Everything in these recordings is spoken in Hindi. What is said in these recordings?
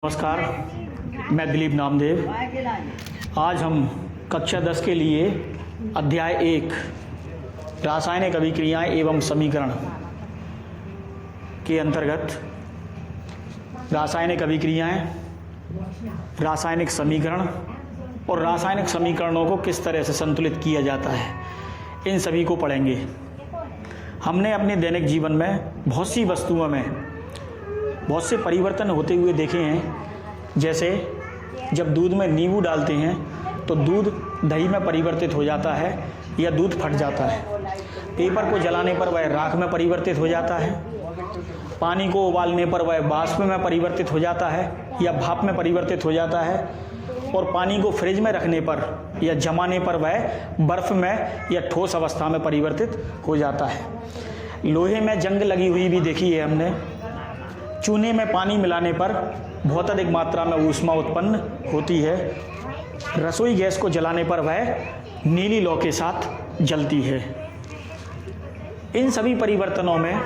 नमस्कार, मैं दिलीप नामदेव। आज हम कक्षा 10 के लिए अध्याय 1 रासायनिक अभिक्रियाएं एवं समीकरण के अंतर्गत रासायनिक अभिक्रियाएं, रासायनिक समीकरण और रासायनिक समीकरणों को किस तरह से संतुलित किया जाता है, इन सभी को पढ़ेंगे। हमने अपने दैनिक जीवन में बहुत सी वस्तुओं में बहुत से परिवर्तन होते हुए देखे हैं। जैसे जब दूध में नींबू डालते हैं तो दूध दही में परिवर्तित हो जाता है या दूध फट जाता है। पेपर को जलाने पर वह राख में परिवर्तित हो जाता है। पानी को उबालने पर वह वाष्प में परिवर्तित हो जाता है या भाप में परिवर्तित हो जाता है। और पानी को फ्रिज में रखने पर या जमाने पर वह बर्फ़ में या ठोस अवस्था में परिवर्तित हो जाता है। लोहे में जंग लगी हुई भी देखी है हमने। चूने में पानी मिलाने पर बहुत अधिक मात्रा में ऊष्मा उत्पन्न होती है। रसोई गैस को जलाने पर वह नीली लौ के साथ जलती है। इन सभी परिवर्तनों में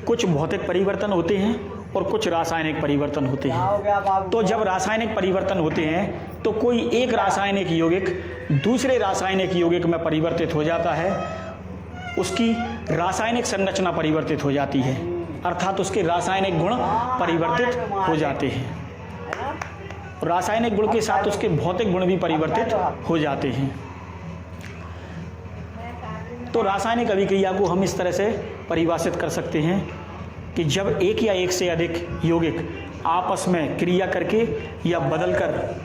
कुछ भौतिक परिवर्तन होते हैं और कुछ रासायनिक परिवर्तन होते हैं। तो जब रासायनिक परिवर्तन होते हैं तो कोई एक रासायनिक यौगिक दूसरे रासायनिक यौगिक में परिवर्तित हो जाता है। उसकी रासायनिक संरचना परिवर्तित हो जाती है, अर्थात उसके रासायनिक गुण परिवर्तित हो जाते हैं। रासायनिक गुण के साथ उसके भौतिक गुण भी परिवर्तित हो जाते हैं। तो रासायनिक अभिक्रिया को हम इस तरह से परिभाषित कर सकते हैं कि जब एक या एक से अधिक यौगिक आपस में क्रिया करके या बदलकर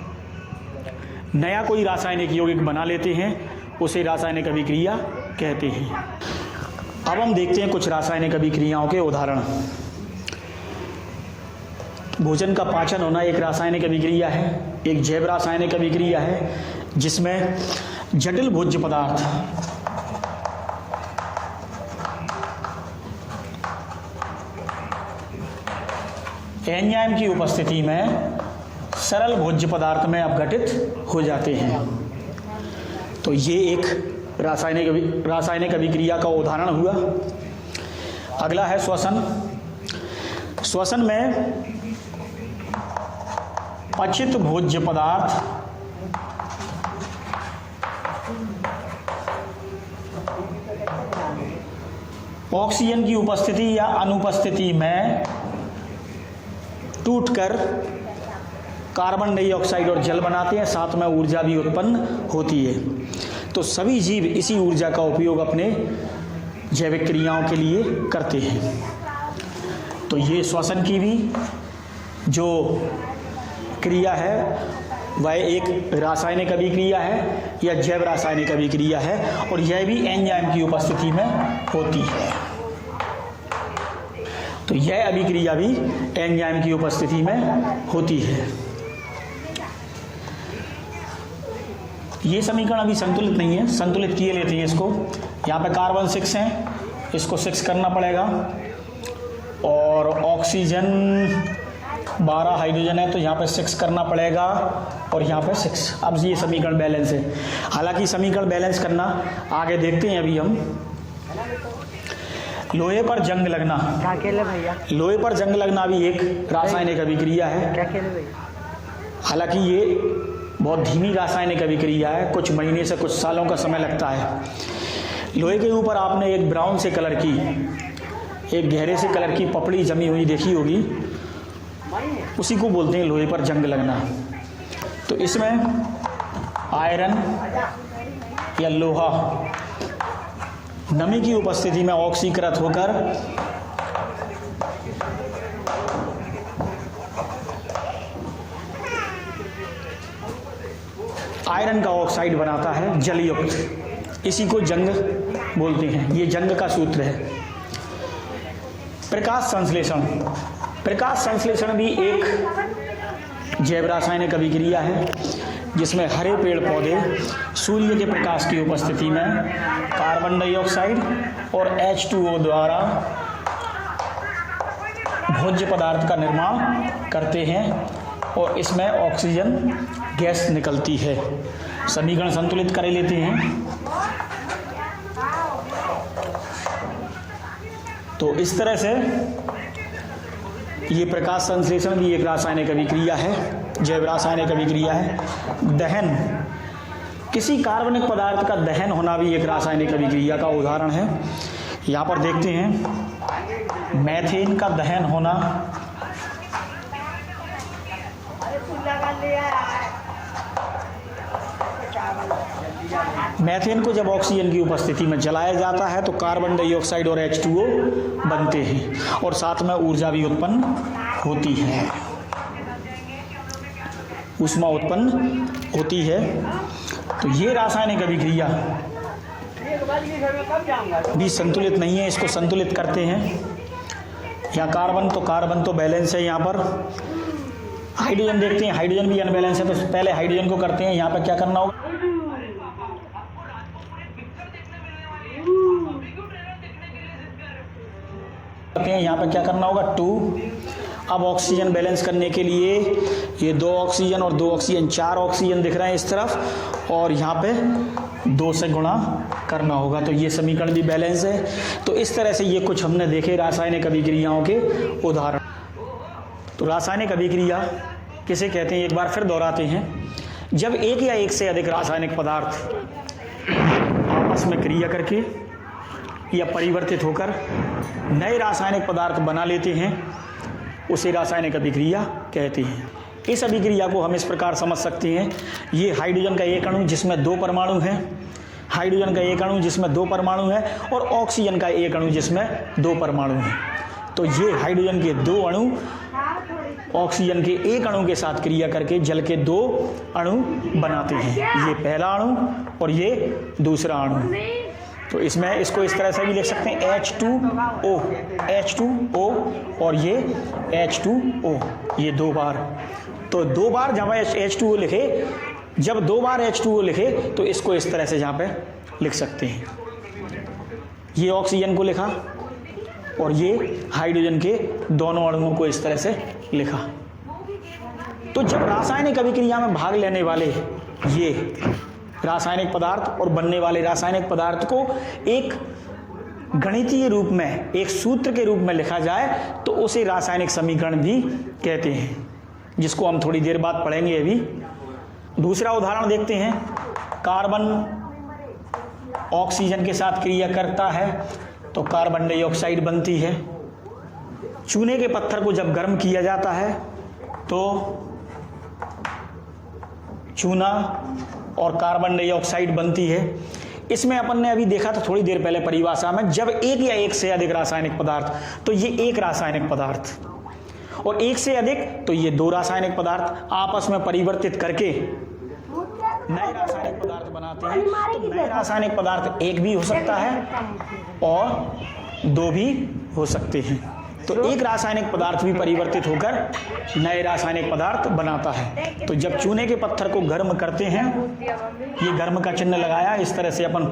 नया कोई रासायनिक यौगिक बना लेते हैं, उसे रासायनिक अभिक्रिया कहते हैं। अब हम देखते हैं कुछ रासायनिक अभिक्रियाओं के उदाहरण। भोजन का पाचन होना एक रासायनिक अभिक्रिया है, एक जैव रासायनिक अभिक्रिया है, जिसमें जटिल भोज्य पदार्थ एंजाइम की उपस्थिति में सरल भोज्य पदार्थ में अपघटित हो जाते हैं। तो ये एक रासायनिक अभिक्रिया का उदाहरण हुआ। अगला है श्वसन। श्वसन में पचित भोज्य पदार्थ ऑक्सीजन की उपस्थिति या अनुपस्थिति में टूटकर कार्बन डाइऑक्साइड और जल बनाते हैं, साथ में ऊर्जा भी उत्पन्न होती है। तो सभी जीव इसी ऊर्जा का उपयोग अपने जैविक क्रियाओं के लिए करते हैं। तो ये श्वसन की भी जो क्रिया है वह एक रासायनिक अभिक्रिया है या जैव रासायनिक अभिक्रिया है, और यह भी एंजाइम की उपस्थिति में होती है। तो यह अभिक्रिया भी एंजाइम की उपस्थिति में होती है। ये समीकरण अभी संतुलित नहीं है, संतुलित किए लेते हैं इसको। यहाँ पे कार्बन 6 है, इसको 6 करना पड़ेगा, और ऑक्सीजन 12, हाइड्रोजन है तो यहाँ पे 6 करना पड़ेगा, और यहाँ पे 6। अब ये समीकरण बैलेंस है। हालांकि समीकरण बैलेंस करना आगे देखते हैं अभी हम। लोहे पर जंग लगना, लोहे पर जंग लगना भी एक रासायनिक अभिक्रिया है। हालांकि ये बहुत धीमी रासायनिक अभिक्रिया है, कुछ महीने से कुछ सालों का समय लगता है। लोहे के ऊपर आपने एक ब्राउन से कलर की, एक गहरे से कलर की पपड़ी जमी हुई देखी होगी, उसी को बोलते हैं लोहे पर जंग लगना। तो इसमें आयरन या लोहा नमी की उपस्थिति में ऑक्सीकृत होकर आयरन का ऑक्साइड बनाता है जलयुक्त, इसी को जंग बोलते हैं। ये जंग का सूत्र है। प्रकाश संश्लेषण, प्रकाश संश्लेषण भी एक जैव रासायनिक अभिक्रिया है, जिसमें हरे पेड़ पौधे सूर्य के प्रकाश की उपस्थिति में कार्बन डाइऑक्साइड और H2O द्वारा भोज्य पदार्थ का निर्माण करते हैं, और इसमें ऑक्सीजन गैस निकलती है। समीकरण संतुलित कर लेते हैं। तो इस तरह से ये प्रकाश संश्लेषण भी एक रासायनिक अभिक्रिया है, जैव रासायनिक अभिक्रिया है। दहन, किसी कार्बनिक पदार्थ का दहन होना भी एक रासायनिक अभिक्रिया का उदाहरण है। यहाँ पर देखते हैं मैथेन का दहन होना, मैथेन को जब ऑक्सीजन की उपस्थिति में जलाया जाता है तो कार्बन डाइऑक्साइड और H2O बनते हैं और साथ में ऊर्जा भी उत्पन्न होती है, ऊष्मा उत्पन्न होती है। तो ये रासायनिक अभिक्रिया भी संतुलित नहीं है, इसको संतुलित करते हैं। यहाँ कार्बन तो बैलेंस है। यहाँ पर हाइड्रोजन देखते हैं, हाइड्रोजन भी अनबैलेंस है, तो पहले हाइड्रोजन को करते हैं। यहाँ पर क्या करना होगा, यहाँ पे क्या करना होगा 2। अब ऑक्सीजन बैलेंस करने के लिए ये 2 ऑक्सीजन और 2 ऑक्सीजन 4 ऑक्सीजन दिख रहे हैं इस तरफ, और यहाँ पे 2 से गुणा करना होगा, तो ये समीकरण भी बैलेंस है। तो इस तरह से ये कुछ हमने देखे रासायनिक अभिक्रियाओं के उदाहरण। तो रासायनिक अभिक्रिया किसे कहते हैं, एक बार फिर दोहराते हैं। जब एक या एक से अधिक रासायनिक पदार्थ आपस में क्रिया करके या परिवर्तित होकर नए रासायनिक पदार्थ बना लेते हैं, उसे रासायनिक अभिक्रिया कहते हैं। इस अभिक्रिया को हम इस प्रकार समझ सकते हैं, ये हाइड्रोजन का एक अणु जिसमें 2 परमाणु हैं, हाइड्रोजन का एक अणु जिसमें 2 परमाणु हैं, और ऑक्सीजन का एक अणु जिसमें 2 परमाणु हैं। तो ये हाइड्रोजन के 2 अणु ऑक्सीजन के एक अणु के साथ क्रिया करके जल के 2 अणु बनाते हैं। ये पहला अणु और ये दूसरा अणु। तो इसमें इसको इस तरह से भी लिख सकते हैं H2O और ये H2O, ये 2 बार। तो 2 बार जब H2O लिखे, जब 2 बार H2O लिखे तो इसको इस तरह से यहाँ पे लिख सकते हैं। ये ऑक्सीजन को लिखा और ये हाइड्रोजन के दोनों अणुओं को इस तरह से लिखा। तो जब रासायनिक अभिक्रिया में भाग लेने वाले ये रासायनिक पदार्थ और बनने वाले रासायनिक पदार्थ को एक गणितीय रूप में, एक सूत्र के रूप में लिखा जाए तो उसे रासायनिक समीकरण भी कहते हैं, जिसको हम थोड़ी देर बाद पढ़ेंगे। अभी दूसरा उदाहरण देखते हैं। कार्बन ऑक्सीजन के साथ क्रिया करता है तो कार्बन डाइऑक्साइड बनती है। चूने के पत्थर को जब गर्म किया जाता है तो चूना और कार्बन डाइऑक्साइड बनती है। इसमें अपन ने अभी देखा था थोड़ी देर पहले परिभाषा में, जब एक या एक से अधिक रासायनिक पदार्थ, तो ये एक रासायनिक पदार्थ, और एक से अधिक तो ये 2 रासायनिक पदार्थ आपस में परिवर्तित करके नए रासायनिक पदार्थ बनाते हैं। तो नए रासायनिक पदार्थ एक भी हो सकता है और 2 भी हो सकते हैं। तो एक रासायनिक पदार्थ भी परिवर्तित होकर नए रासायनिक पदार्थ बनाता है। तो जब चूने के पत्थर को गर्म करते हैं, ये गर्म का चिन्ह लगाया, इस तरह से अपन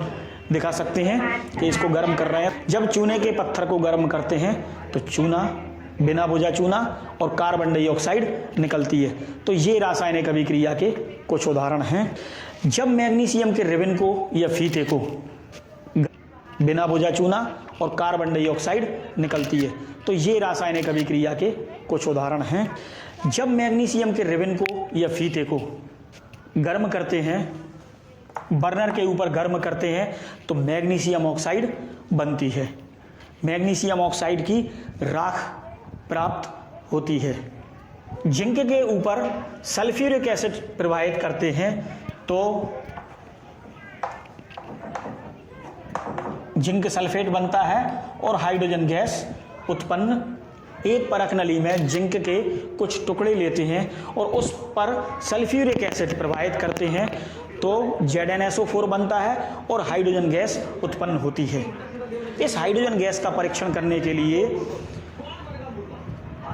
दिखा सकते हैं कि इसको गर्म कर रहे हैं। जब चूने के पत्थर को गर्म करते हैं तो चूना, बिना बुझा चूना और कार्बन डाइऑक्साइड निकलती है। तो ये रासायनिक अभिक्रिया के कुछ उदाहरण हैं। जब मैग्नीशियम के रिबन को या फीते को बिना बुझा चूना और कार्बन डाइऑक्साइड निकलती है, तो ये रासायनिक अभिक्रिया के कुछ उदाहरण हैं। जब मैग्नीशियम के रिबन को या फीते को गर्म करते हैं, बर्नर के ऊपर गर्म करते हैं, तो मैग्नीशियम ऑक्साइड बनती है। मैग्नीशियम ऑक्साइड की राख प्राप्त होती है। जिंक के ऊपर सल्फ्यूरिक एसिड प्रवाहित करते हैं तो जिंक सल्फेट बनता है और हाइड्रोजन गैस उत्पन्न। एक परख नली में जिंक के कुछ टुकड़े लेते हैं और उस पर सल्फ्यूरिक एसिड प्रवाहित करते हैं तो ZnSO4 बनता है और हाइड्रोजन गैस उत्पन्न होती है। इस हाइड्रोजन गैस का परीक्षण करने के लिए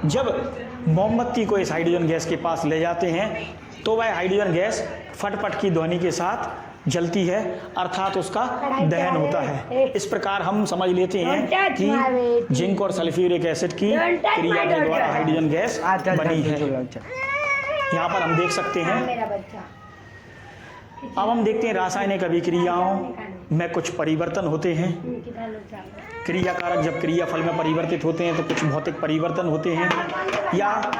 जब मोमबत्ती को इस हाइड्रोजन गैस के पास ले जाते हैं तो वह हाइड्रोजन गैस फटफट की ध्वनि के साथ जलती है, अर्थात उसका दहन होता है। इस प्रकार हम समझ लेते हैं कि जिंक और सल्फ्यूरिक एसिड की क्रिया के द्वारा हाइड्रोजन गैस बनी है। यहाँ पर हम देख सकते हैं। अब हम देखते हैं रासायनिक अभिक्रियाओं में कुछ परिवर्तन होते हैं। क्रिया कारक जब क्रिया फल में परिवर्तित होते हैं तो कुछ भौतिक परिवर्तन होते हैं, या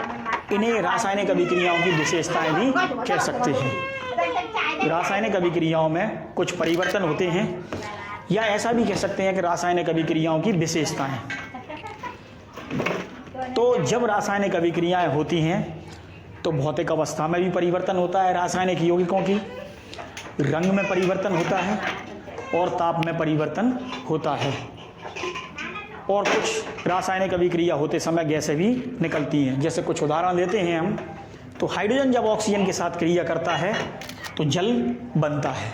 इन्हें रासायनिक अभिक्रियाओं की विशेषताएं भी कह सकते हैं। रासायनिक अभिक्रियाओं में कुछ परिवर्तन होते हैं, या ऐसा भी कह सकते हैं कि रासायनिक अभिक्रियाओं की विशेषताएं। तो जब रासायनिक अभिक्रियाएं होती हैं तो भौतिक अवस्था में भी परिवर्तन होता है, रासायनिक यौगिकों की रंग में परिवर्तन होता है और ताप में परिवर्तन होता है, और कुछ रासायनिक अभिक्रिया होते समय गैसें भी निकलती हैं। जैसे कुछ उदाहरण देते हैं हम, तो हाइड्रोजन जब ऑक्सीजन के साथ क्रिया करता है तो जल बनता है।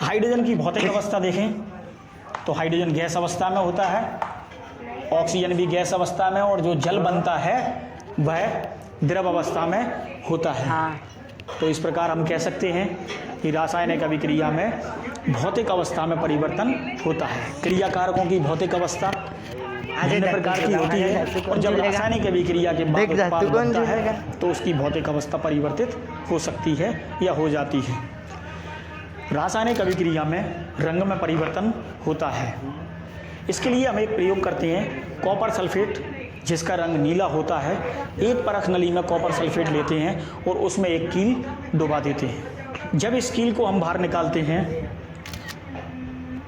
हाइड्रोजन की भौतिक अवस्था देखें तो हाइड्रोजन गैस अवस्था में होता है, ऑक्सीजन भी गैस अवस्था में, और जो जल बनता है वह द्रव अवस्था में होता है। तो इस प्रकार हम कह सकते हैं कि रासायनिक अभिक्रिया में भौतिक अवस्था में परिवर्तन होता है। क्रिया कारकों की भौतिक अवस्था विभिन्न प्रकार की होती है, और जब रासायनिक अभिक्रिया के बाद उत्पाद बनता है तो उसकी भौतिक अवस्था परिवर्तित हो सकती है या हो जाती है। रासायनिक अभिक्रिया में रंग में परिवर्तन होता है। इसके लिए हम एक प्रयोग करते हैं, कॉपर सल्फेट जिसका रंग नीला होता है। एक परख नली में कॉपर सल्फेट लेते हैं और उसमें एक कील डुबा देते हैं। जब इस कील को हम बाहर निकालते हैं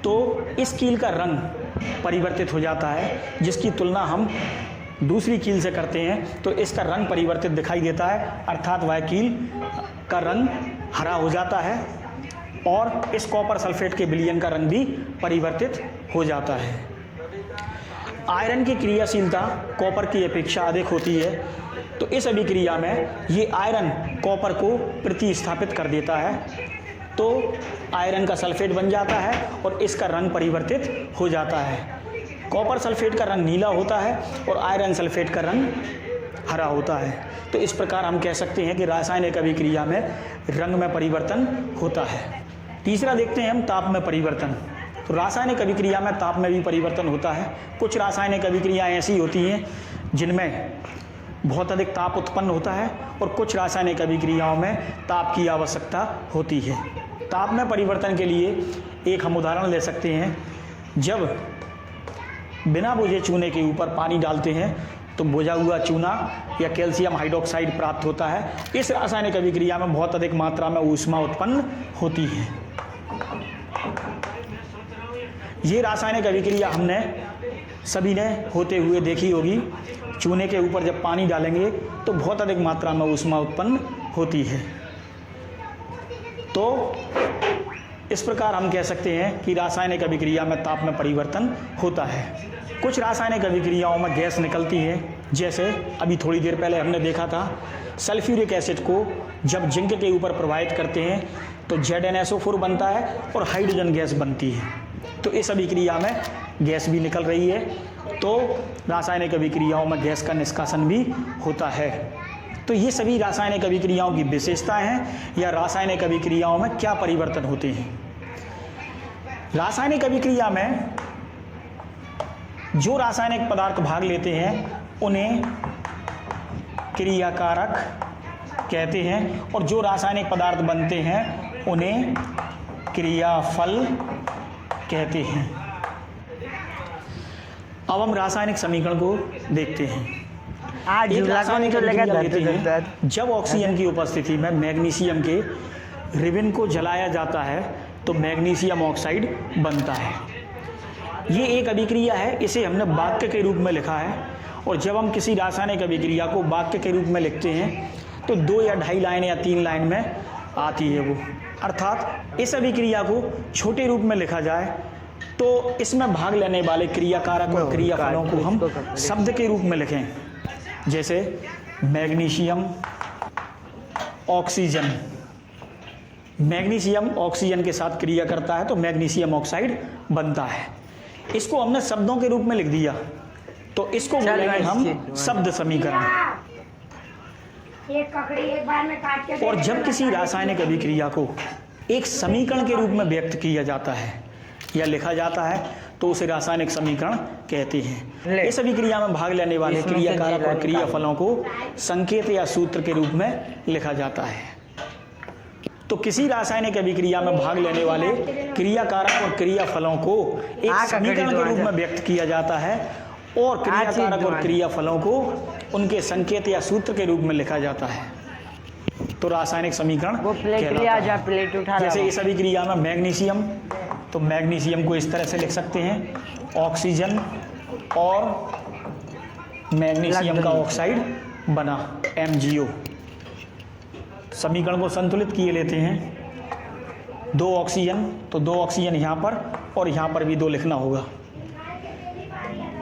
तो इस कील का रंग परिवर्तित हो जाता है, जिसकी तुलना हम दूसरी कील से करते हैं तो इसका रंग परिवर्तित दिखाई देता है, अर्थात वह कील का रंग हरा हो जाता है और इस कॉपर सल्फेट के विलयन का रंग भी परिवर्तित हो जाता है। आयरन की क्रियाशीलता कॉपर की अपेक्षा अधिक होती है, तो इस अभिक्रिया में ये आयरन कॉपर को प्रतिस्थापित कर देता है, तो आयरन का सल्फेट बन जाता है और इसका रंग परिवर्तित हो जाता है। कॉपर सल्फेट का रंग नीला होता है और आयरन सल्फेट का रंग हरा होता है। तो इस प्रकार हम कह सकते हैं कि रासायनिक अभिक्रिया में रंग में परिवर्तन होता है। तीसरा देखते हैं हम ताप में परिवर्तन। तो रासायनिक अभिक्रिया में ताप में भी परिवर्तन होता है। कुछ रासायनिक अभिक्रियाएं ऐसी होती हैं जिनमें बहुत अधिक ताप उत्पन्न होता है, और कुछ रासायनिक अभिक्रियाओं में ताप की आवश्यकता होती है। ताप में परिवर्तन के लिए एक हम उदाहरण ले सकते हैं। जब बिना बुझे चूने के ऊपर पानी डालते हैं तो बुझा हुआ चूना या कैल्शियम हाइड्रोक्साइड प्राप्त होता है। इस रासायनिक अभिक्रिया में बहुत अधिक मात्रा में ऊष्मा उत्पन्न होती है। ये रासायनिक अभिक्रिया हमने सभी ने होते हुए देखी होगी। चूने के ऊपर जब पानी डालेंगे तो बहुत अधिक मात्रा में ऊष्मा उत्पन्न होती है। तो इस प्रकार हम कह सकते हैं कि रासायनिक अभिक्रिया में ताप में परिवर्तन होता है। कुछ रासायनिक अभिक्रियाओं में गैस निकलती है, जैसे अभी थोड़ी देर पहले हमने देखा था सल्फ्यूरिक एसिड को जब जिंक के ऊपर प्रवाहित करते हैं तो ZnSO4 बनता है और हाइड्रोजन गैस बनती है। तो इस अभिक्रिया में गैस भी निकल रही है, तो रासायनिक अभिक्रियाओं में गैस का निष्कासन भी होता है। तो ये सभी रासायनिक अभिक्रियाओं की विशेषताएं हैं, या रासायनिक अभिक्रियाओं में क्या परिवर्तन होते हैं। रासायनिक अभिक्रिया में जो रासायनिक पदार्थ भाग लेते हैं उन्हें क्रियाकारक कहते हैं, और जो रासायनिक पदार्थ बनते हैं उन्हें क्रियाफल कहते हैं। अब हम रासायनिक समीकरण को देखते हैं। एक रासायनिक अभिक्रिया लेते हैं। जब ऑक्सीजन की उपस्थिति में मैग्नीशियम के रिबन को जलाया जाता है तो मैग्नीशियम ऑक्साइड बनता है। ये एक अभिक्रिया है, इसे हमने वाक्य के रूप में लिखा है, और जब हम किसी रासायनिक अभिक्रिया को वाक्य के रूप में लिखते हैं तो 2 या 2.5 लाइन या 3 लाइन में आती है वो। अर्थात इस अभिक्रिया को छोटे रूप में लिखा जाए तो इसमें भाग लेने वाले क्रियाकारक और क्रियाफलों को हम शब्द के रूप में लिखें, जैसे मैग्नीशियम ऑक्सीजन। मैग्नीशियम ऑक्सीजन के साथ क्रिया करता है तो मैग्नीशियम ऑक्साइड बनता है। इसको हमने शब्दों के रूप में लिख दिया तो इसको बोलेंगे हम शब्द समीकरण। और जब किसी रासायनिक अभिक्रिया को एक समीकरण के रूप में व्यक्त किया जाता है या लिखा जाता है तो उसे रासायनिक समीकरण कहते हैं। इस अभिक्रिया में भाग लेने वाले क्रियाकारक और क्रियाफलों को संकेत या सूत्र के रूप में लिखा जाता है। तो किसी रासायनिक अभिक्रिया में भाग लेने वाले क्रियाकारक और क्रियाफलों को एक समीकरण के रूप में व्यक्त किया जाता है और क्रियाकारक और क्रियाफलों को उनके संकेत या सूत्र के रूप में लिखा जाता है। तो रासायनिक समीकरण कहलाता है। जैसे इस अभिक्रिया में मैग्नीशियम, तो मैग्नीशियम को इस तरह से लिख सकते हैं, ऑक्सीजन और मैग्नीशियम का ऑक्साइड बना MgO। समीकरण को संतुलित किए लेते हैं, 2 ऑक्सीजन, तो 2 ऑक्सीजन यहाँ पर और यहाँ पर भी 2 लिखना होगा।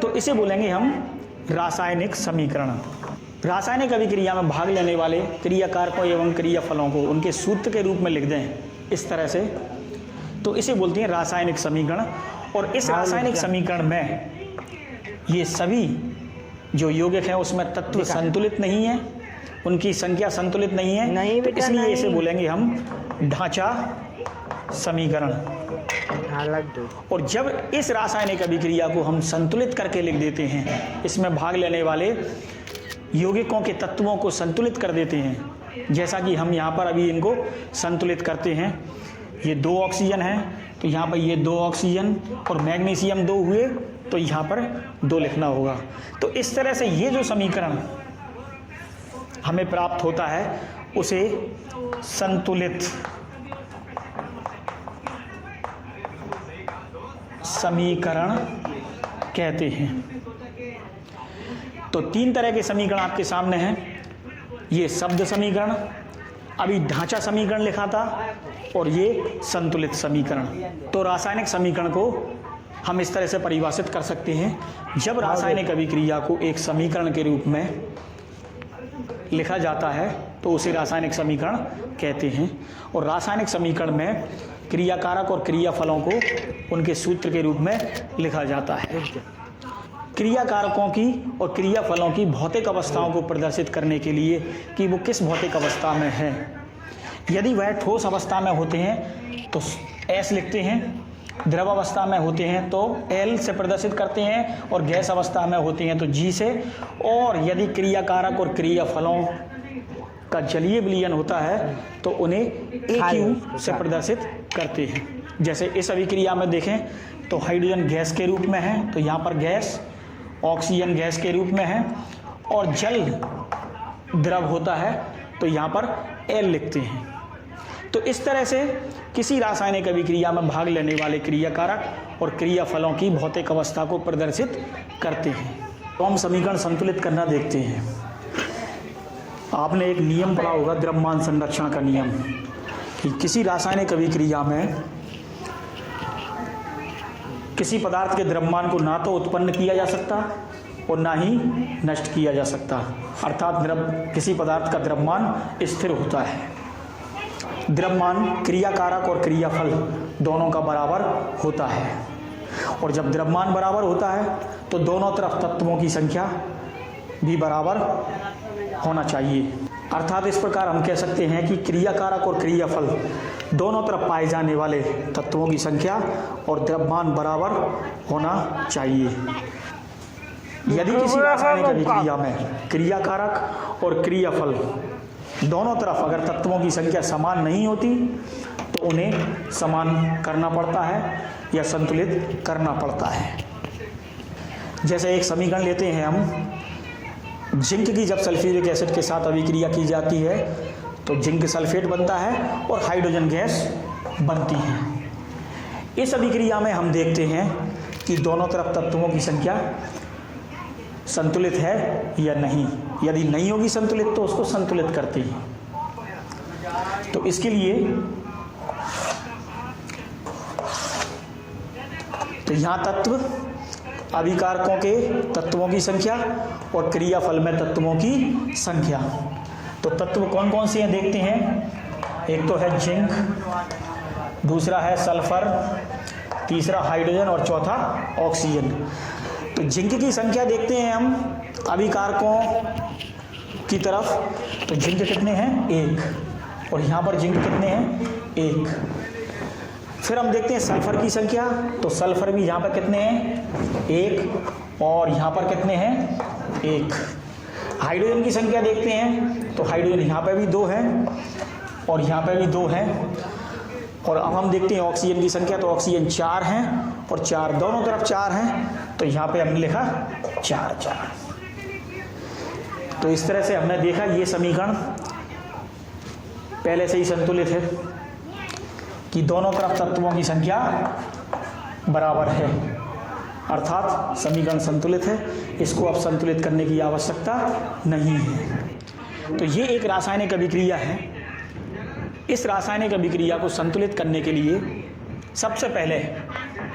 तो इसे बोलेंगे हम रासायनिक समीकरण। रासायनिक अभिक्रिया में भाग लेने वाले क्रियाकारकों एवं क्रियाफलों को उनके सूत्र के रूप में लिख दें इस तरह से, तो इसे बोलते हैं रासायनिक समीकरण। और इस रासायनिक समीकरण में ये सभी जो यौगिक हैं उसमें तत्व संतुलित नहीं है, उनकी संख्या संतुलित नहीं है, तो इसलिए इसे बोलेंगे हम ढांचा समीकरण। और जब इस रासायनिक अभिक्रिया को हम संतुलित करके लिख देते हैं, इसमें भाग लेने वाले यौगिकों के तत्वों को संतुलित कर देते हैं, जैसा कि हम यहाँ पर अभी इनको संतुलित करते हैं। ये 2 ऑक्सीजन है, तो यहाँ पर ये 2 ऑक्सीजन और मैग्नीशियम 2 हुए, तो यहाँ पर 2 लिखना होगा। तो इस तरह से ये जो समीकरण हमें प्राप्त होता है उसे संतुलित समीकरण कहते हैं। तो 3 तरह के समीकरण आपके सामने हैं। ये शब्द समीकरण, अभी ढांचा समीकरण लिखा था, और ये संतुलित समीकरण। तो रासायनिक समीकरण को हम इस तरह से परिभाषित कर सकते हैं, जब रासायनिक अभिक्रिया को एक समीकरण के रूप में लिखा जाता है तो उसे रासायनिक समीकरण कहते हैं। और रासायनिक समीकरण में क्रियाकारक और क्रियाफलों को उनके सूत्र के रूप में लिखा जाता है। क्रियाकारकों की और क्रियाफलों की भौतिक अवस्थाओं को प्रदर्शित करने के लिए कि वो किस भौतिक अवस्था में है, यदि वह ठोस अवस्था में होते हैं तो S लिखते हैं, द्रव अवस्था में होते हैं तो L से प्रदर्शित करते हैं, और गैस अवस्था में होते हैं तो G से। और यदि क्रियाकारक और क्रियाफलों का जलीय विलयन होता है तो उन्हें AQ से प्रदर्शित करते हैं। जैसे इस अभिक्रिया में देखें तो हाइड्रोजन गैस के रूप में है, तो यहाँ पर गैस, ऑक्सीजन गैस के रूप में है, और जल द्रव होता है तो यहाँ पर L लिखते हैं। तो इस तरह से किसी रासायनिक अभिक्रिया में भाग लेने वाले क्रियाकारक और क्रियाफलों की भौतिक अवस्था को प्रदर्शित करते हैं। तो हम समीकरण संतुलित करना देखते हैं। आपने एक नियम पढ़ा होगा, द्रव्यमान संरक्षण का नियम, कि किसी रासायनिक अभिक्रिया में किसी पदार्थ के द्रव्यमान को ना तो उत्पन्न किया जा सकता और ना ही नष्ट किया जा सकता। अर्थात किसी पदार्थ का द्रव्यमान स्थिर होता है। द्रव्यमान क्रियाकारक और क्रियाफल दोनों का बराबर होता है, और जब द्रव्यमान बराबर होता है तो दोनों तरफ तत्वों की संख्या भी बराबर होना चाहिए। अर्थात इस प्रकार हम कह सकते हैं कि क्रियाकारक और क्रियाफल दोनों तरफ पाए जाने वाले तत्वों की संख्या और द्रव्यमान बराबर होना चाहिए। यदि किसी रासायनिक अभिक्रिया में क्रियाकारक और क्रियाफल दोनों तरफ अगर तत्वों की संख्या समान नहीं होती तो उन्हें समान करना पड़ता है या संतुलित करना पड़ता है। जैसे एक समीकरण लेते हैं हम, जिंक की जब सल्फ्यूरिक एसिड के साथ अभिक्रिया की जाती है तो जिंक सल्फेट बनता है और हाइड्रोजन गैस बनती है। इस अभिक्रिया में हम देखते हैं कि दोनों तरफ तत्वों की संख्या संतुलित है या नहीं। यदि नहीं होगी संतुलित तो उसको संतुलित करते हैं। तो इसके लिए तो यहाँ तत्व अभिकारकों के तत्वों की संख्या और क्रियाफल में तत्वों की संख्या। तो तत्व कौन कौन से हैं देखते हैं। एक तो है जिंक, दूसरा है सल्फर, तीसरा हाइड्रोजन और चौथा ऑक्सीजन। तो जिंक की संख्या देखते हैं हम अभिकारकों की तरफ, तो जिंक कितने हैं 1, और यहाँ पर जिंक कितने हैं 1। फिर हम देखते हैं सल्फर की संख्या, तो सल्फर भी यहाँ पर कितने हैं 1, और यहाँ पर कितने हैं 1। हाइड्रोजन की संख्या देखते हैं तो हाइड्रोजन यहाँ पर भी 2 हैं, और यहाँ पे भी 2 है। और अब हम देखते हैं ऑक्सीजन की संख्या, तो ऑक्सीजन 4 हैं और 4 दोनों तरफ 4 हैं, तो यहाँ पे हमने लिखा 4। तो इस तरह से हमने देखा ये समीकरण पहले से ही संतुलित है कि दोनों तरफ तत्वों की संख्या बराबर है, अर्थात समीकरण संतुलित है, इसको अब संतुलित करने की आवश्यकता नहीं है। तो ये एक रासायनिक अभिक्रिया है। इस रासायनिक अभिक्रिया को संतुलित करने के लिए सबसे पहले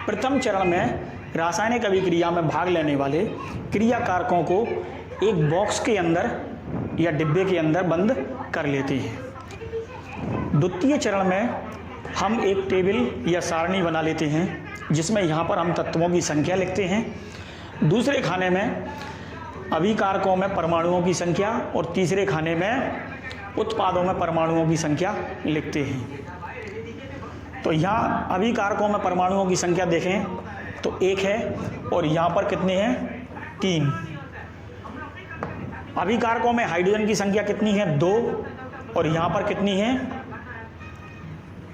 प्रथम चरण में रासायनिक अभिक्रिया में भाग लेने वाले क्रिया कारकों को एक बॉक्स के अंदर या डिब्बे के अंदर बंद कर लेते हैं। द्वितीय चरण में हम एक टेबल या सारणी बना लेते हैं जिसमें यहाँ पर हम तत्वों की संख्या लिखते हैं। दूसरे खाने में अभिकारकों में परमाणुओं की संख्या और तीसरे खाने में उत्पादों में परमाणुओं की संख्या लिखते हैं। तो यहाँ अभिकारकों में परमाणुओं की संख्या देखें तो 1 है और यहाँ पर कितने हैं 3। अभिकारकों में हाइड्रोजन की संख्या कितनी है 2 और यहाँ पर कितनी है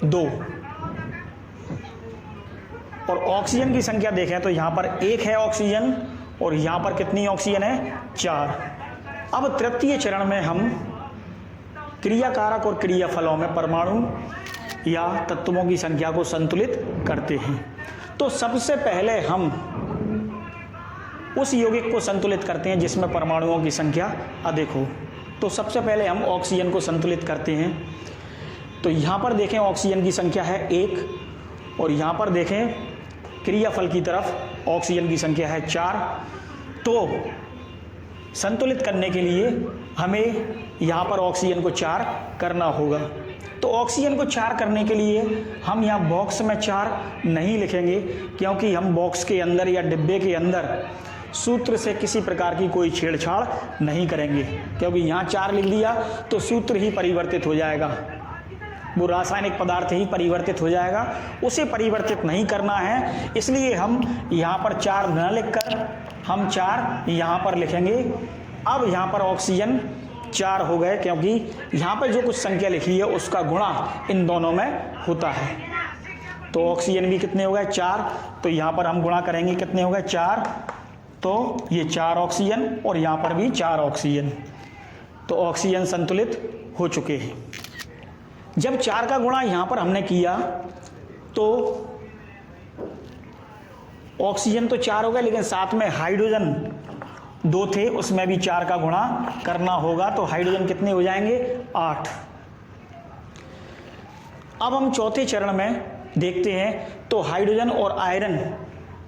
2। और ऑक्सीजन की संख्या देखें तो यहाँ पर 1 है ऑक्सीजन और यहाँ पर कितनी ऑक्सीजन है 4। अब तृतीय चरण में हम क्रियाकारक और क्रियाफलों में परमाणु या तत्वों की संख्या को संतुलित करते हैं। तो सबसे पहले हम उस यौगिक को संतुलित करते हैं जिसमें परमाणुओं की संख्या अधिक हो। तो सबसे पहले हम ऑक्सीजन को संतुलित करते हैं। तो यहाँ पर देखें ऑक्सीजन की संख्या है 1 और यहाँ पर देखें क्रियाफल की तरफ ऑक्सीजन की संख्या है 4। तो संतुलित करने के लिए हमें यहाँ पर ऑक्सीजन को 4 करना होगा। तो ऑक्सीजन को 4 करने के लिए हम यहाँ बॉक्स में 4 नहीं लिखेंगे, क्योंकि हम बॉक्स के अंदर या डिब्बे के अंदर सूत्र से किसी प्रकार की कोई छेड़छाड़ नहीं करेंगे, क्योंकि यहाँ 4 लिख दिया तो सूत्र ही परिवर्तित हो जाएगा, वो रासायनिक पदार्थ ही परिवर्तित हो जाएगा, उसे परिवर्तित नहीं करना है। इसलिए हम यहाँ पर 4 न लिखकर हम 4 यहाँ पर लिखेंगे। अब यहाँ पर ऑक्सीजन 4 हो गए, क्योंकि यहाँ पर जो कुछ संख्या लिखी है उसका गुणा इन दोनों में होता है। तो ऑक्सीजन भी कितने हो गए 4, तो यहाँ पर हम गुणा करेंगे कितने हो गए 4, तो ये 4 ऑक्सीजन और यहाँ पर भी 4 ऑक्सीजन। तो ऑक्सीजन संतुलित हो चुके हैं। जब 4 का गुणा यहाँ पर हमने किया तो ऑक्सीजन तो 4 हो गए, लेकिन साथ में हाइड्रोजन 2 थे, उसमें भी 4 का गुणा करना होगा। तो हाइड्रोजन कितने हो जाएंगे 8। अब हम चौथे चरण में देखते हैं, तो हाइड्रोजन और आयरन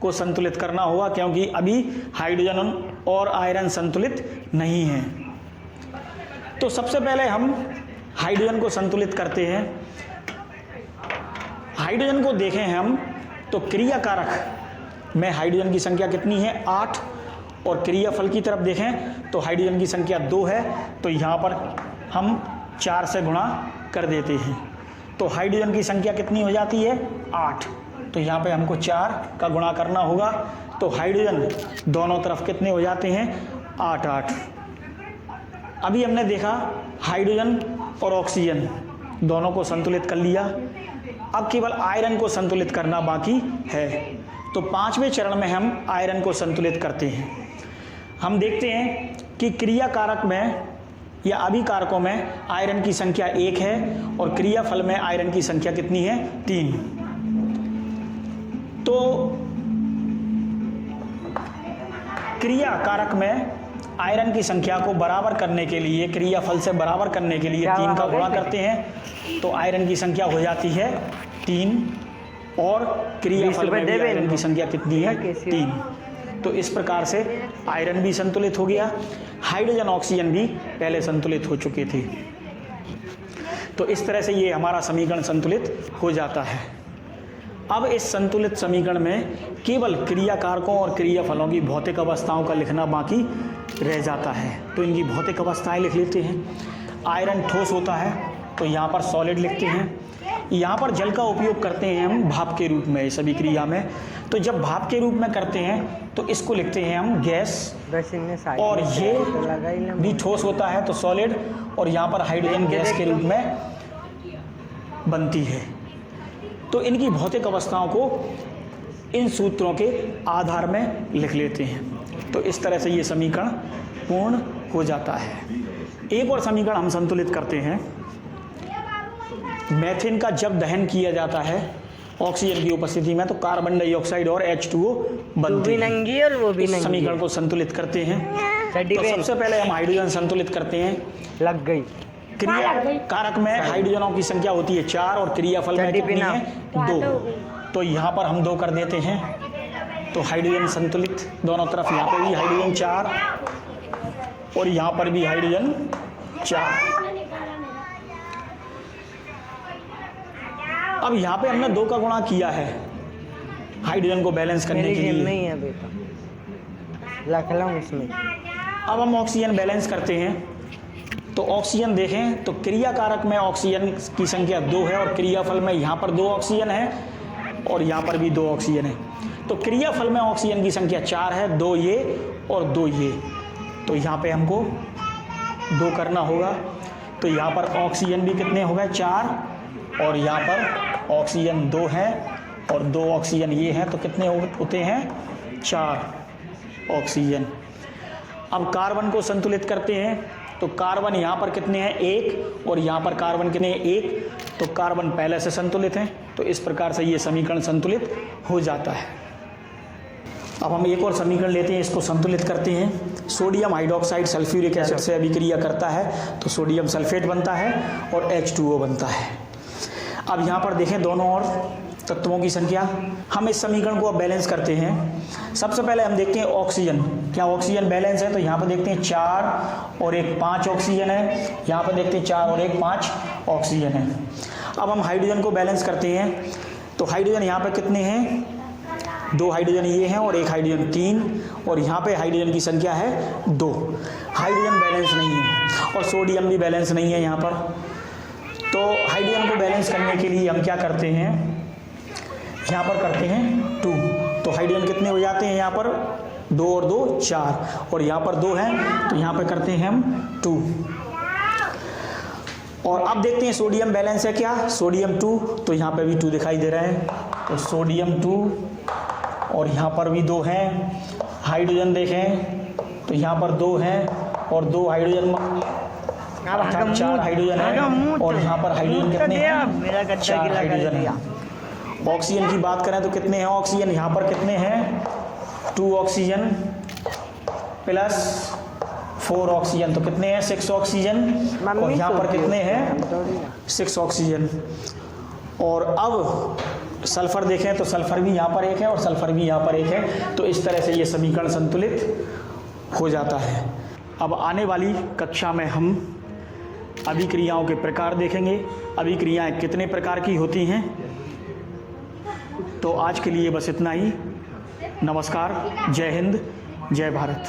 को संतुलित करना होगा, क्योंकि अभी हाइड्रोजन और आयरन संतुलित नहीं है। तो सबसे पहले हम हाइड्रोजन को संतुलित करते हैं। हाइड्रोजन को देखें हम तो क्रियाकारक में हाइड्रोजन की संख्या कितनी है 8 और क्रियाफल की तरफ देखें तो हाइड्रोजन की संख्या 2 है, तो यहाँ पर हम 4 से गुणा कर देते हैं। तो हाइड्रोजन की संख्या कितनी हो जाती है 8, तो यहाँ पे हमको 4 का गुणा करना होगा। तो हाइड्रोजन दोनों तरफ कितने हो जाते हैं 8 8। अभी हमने देखा हाइड्रोजन और ऑक्सीजन दोनों को संतुलित कर लिया, अब केवल आयरन को संतुलित करना बाकी है। तो 5वें चरण में हम आयरन को संतुलित करते हैं। हम देखते हैं कि क्रियाकारक में या अभिकारकों में आयरन की संख्या 1 है और क्रियाफल में आयरन की संख्या कितनी है 3। तो क्रियाकारक में आयरन की संख्या को बराबर करने के लिए, क्रियाफल से बराबर करने के लिए 3 का गुणा करते हैं, तो आयरन की संख्या हो जाती है 3 और क्रियाफल में भी आयरन की संख्या कितनी है 3। तो इस प्रकार से आयरन भी संतुलित हो गया। हाइड्रोजन ऑक्सीजन भी पहले संतुलित हो चुके थे। तो इस तरह से ये हमारा समीकरण संतुलित हो जाता है। अब इस संतुलित समीकरण में केवल क्रियाकारकों और क्रियाफलों की भौतिक अवस्थाओं का लिखना बाकी रह जाता है। तो इनकी भौतिक अवस्थाएं लिख लेते हैं। आयरन ठोस होता है तो यहाँ पर सॉलिड लिखते हैं। यहाँ पर जल का उपयोग करते हैं हम भाप के रूप में इस अभिक्रिया में। तो जब भाप के रूप में करते हैं तो इसको लिखते हैं हम गैस, और ये भी ठोस होता है तो सॉलिड, और यहाँ पर हाइड्रोजन गैस के रूप में बनती है। तो इनकी भौतिक अवस्थाओं को इन सूत्रों के आधार में लिख लेते हैं। तो इस तरह से ये समीकरण पूर्ण हो जाता है। एक और समीकरण हम संतुलित करते हैं। मीथेन का जब दहन किया जाता है ऑक्सीजन की उपस्थिति में तो कार्बन डाइऑक्साइड और H2O बनते हैं। और वो भी इस समीकरण को संतुलित करते हैं। तो सबसे पहले हम हाइड्रोजन संतुलित करते हैं। लग गई। क्रिया कारक में हाइड्रोजनों की संख्या होती है 4 और क्रियाफल में कितनी है 2। तो यहाँ पर हम 2 कर देते हैं। तो हाइड्रोजन संतुलित दोनों तरफ, यहाँ पे भी हाइड्रोजन 4 और यहाँ पर भी हाइड्रोजन 4। अब यहाँ पे हमने 2 का गुणा किया है हाइड्रोजन को बैलेंस करने के लिए। नहीं है बेटा, रख लो उसमें। अब हम ऑक्सीजन बैलेंस करते हैं। तो ऑक्सीजन देखें तो क्रिया कारक में ऑक्सीजन की संख्या 2 है और क्रियाफल में यहाँ पर 2 ऑक्सीजन है और यहाँ पर भी 2 ऑक्सीजन है। तो क्रियाफल में ऑक्सीजन की संख्या 4 है, 2 ये और 2 ये। तो यहाँ पे हमको 2 करना होगा। तो यहाँ पर ऑक्सीजन भी कितने हो गए 4 और यहाँ पर ऑक्सीजन 2 है और 2 ऑक्सीजन ये हैं। तो कितने होते हैं 4 ऑक्सीजन। अब कार्बन को संतुलित करते हैं। तो कार्बन यहाँ पर कितने हैं 1 और यहाँ पर कार्बन कितने हैं 1। तो कार्बन पहले से संतुलित हैं। तो इस प्रकार से ये समीकरण संतुलित हो जाता है। अब हम एक और समीकरण लेते हैं, इसको संतुलित करते हैं। सोडियम हाइड्रोक्साइड सल्फ्यूरिक एसिड से अभिक्रिया करता है तो सोडियम सल्फेट बनता है और H2O बनता है। अब यहाँ पर देखें दोनों और तत्वों की संख्या। हम इस समीकरण को अब बैलेंस करते हैं। सबसे पहले हम देखते हैं ऑक्सीजन, क्या ऑक्सीजन बैलेंस है। तो यहाँ पर देखते हैं 4 और 1 5 ऑक्सीजन है। यहाँ पर देखते हैं 4 और 1 5 ऑक्सीजन है। अब हम हाइड्रोजन को बैलेंस करते हैं। तो हाइड्रोजन यहाँ पर कितने हैं 2 हाइड्रोजन ये हैं और 1 हाइड्रोजन 3 और यहाँ पे हाइड्रोजन की संख्या है 2। हाइड्रोजन बैलेंस नहीं है और सोडियम भी बैलेंस नहीं है यहाँ पर। तो हाइड्रोजन को बैलेंस करने के लिए हम क्या करते हैं, यहाँ पर करते हैं 2। तो हाइड्रोजन कितने हो जाते हैं यहाँ पर 2 और 2 4 और यहाँ पर 2 हैं तो यहाँ पर करते हैं हम 2। और अब देखते हैं सोडियम बैलेंस है क्या, सोडियम 2। तो यहाँ पर भी 2 दिखाई दे रहा है। तो सोडियम 2 और यहाँ पर भी 2 हैं। हाइड्रोजन देखें तो यहाँ पर 2 हैं और 2 हाइड्रोजन 4 हाइड्रोजन है और यहाँ पर हाइड्रोजन कितने हैं 4 हाइड्रोजन है। ऑक्सीजन की बात करें तो कितने हैं ऑक्सीजन, यहाँ पर कितने हैं 2 ऑक्सीजन प्लस 4 ऑक्सीजन। तो कितने हैं 6 ऑक्सीजन और यहाँ पर कितने हैं 6 ऑक्सीजन। और अब सल्फर देखें तो सल्फर भी यहाँ पर 1 है और सल्फर भी यहाँ पर 1 है। तो इस तरह से ये समीकरण संतुलित हो जाता है। अब आने वाली कक्षा में हम अभिक्रियाओं के प्रकार देखेंगे, अभिक्रियाएं कितने प्रकार की होती हैं। तो आज के लिए बस इतना ही। नमस्कार, जय हिंद, जय भारत।